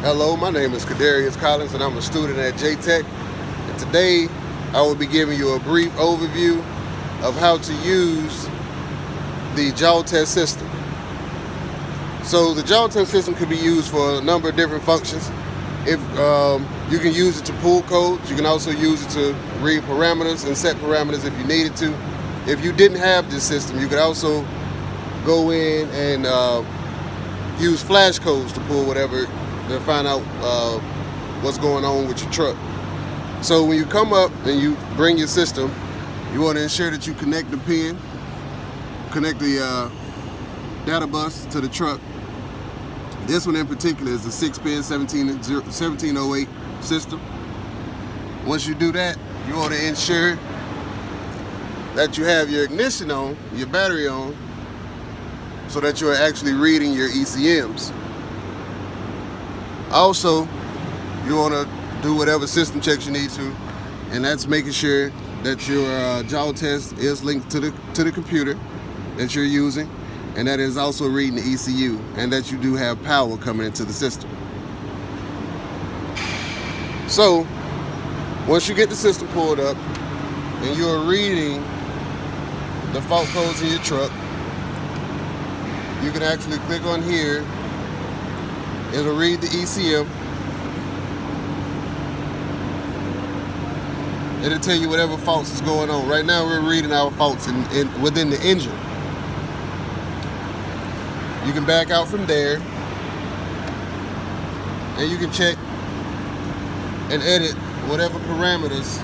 Hello, my name is Kadarius Collins and I'm a student at J-Tech. And today I will be giving you a brief overview of how to use the JAWTEST system. So the JAWTEST system can be used for a number of different functions. If you can use it to pull codes, you can also use it to read parameters and set parameters if you needed to. If you didn't have this system, you could also go in and use flash codes to pull whatever, to find out what's going on with your truck. So when you come up and you bring your system, you want to ensure that you connect the pin, connect the data bus to the truck. This one in particular is a 6-pin 1708 system. Once you do that, you want to ensure that you have your ignition on, your battery on, so that you're actually reading your ECMs. Also, you want to do whatever system checks you need to, and that's making sure that your JAWTEST is linked to the computer that you're using, and that is also reading the ECU, and that you do have power coming into the system. So, once you get the system pulled up and you're reading the fault codes in your truck, you can actually click on here. It'll read the ECM. It'll tell you whatever faults is going on. Right now we're reading our faults within the engine. You can back out from there and you can check and edit whatever parameters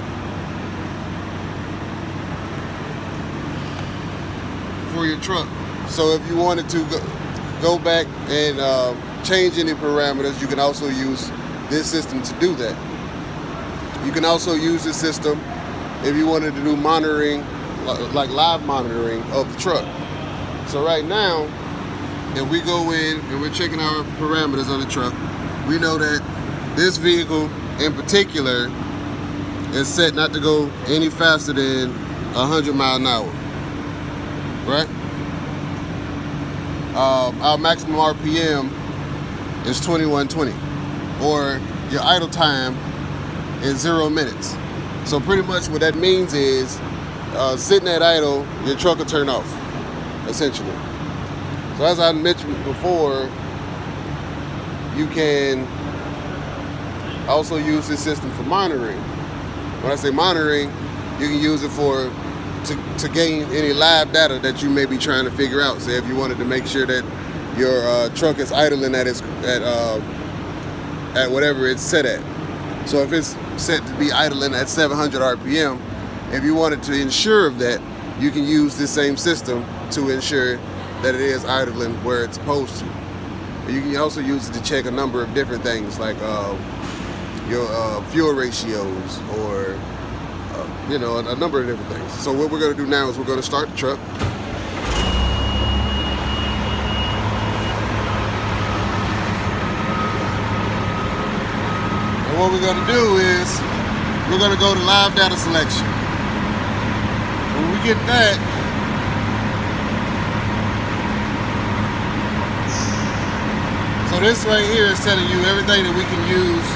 for your truck. So if you wanted to go back and change any parameters, you can also use this system to do that. You can also use this system if you wanted to do monitoring, like live monitoring of the truck. So right now, if we go in and we're checking our parameters on the truck, we know that this vehicle in particular is set not to go any faster than 100 miles an hour, right? Our maximum RPM is 2120, or your idle time is 0 minutes. So pretty much what that means is sitting at idle, your truck will turn off, essentially. So as I mentioned before, you can also use this system for monitoring. When I say monitoring, you can use it to gain any live data that you may be trying to figure out. Say if you wanted to make sure that your truck is idling at whatever it's set at. So if it's set to be idling at 700 RPM, if you wanted to ensure of that, you can use this same system to ensure that it is idling where it's supposed to. You can also use it to check a number of different things, like your fuel ratios, or a number of different things. So what we're going to do now is we're going to start the truck. And what we're going to do is we're going to go to live data selection. When we get that, so this right here is telling you everything that we can use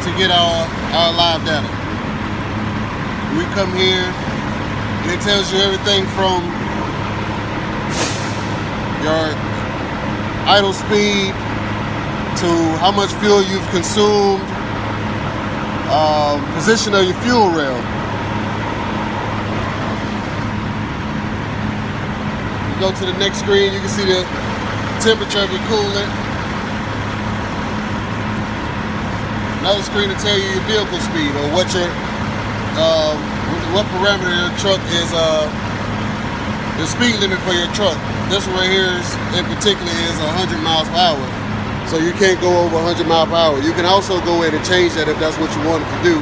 to get our live data. We come here and it tells you everything from your idle speed to how much fuel you've consumed, position of your fuel rail. You go to the next screen, you can see the temperature of your coolant. Another screen to tell you your vehicle speed, or what parameter your truck is, the speed limit for your truck. This one right here in particular is 100 miles per hour. So you can't go over 100 miles per hour. You can also go in and change that if that's what you wanted to do,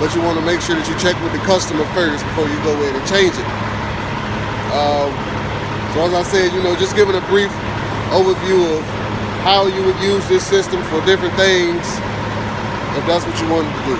but you want to make sure that you check with the customer first before you go in and change it. So as I said, just giving a brief overview of how you would use this system for different things if that's what you wanted to do.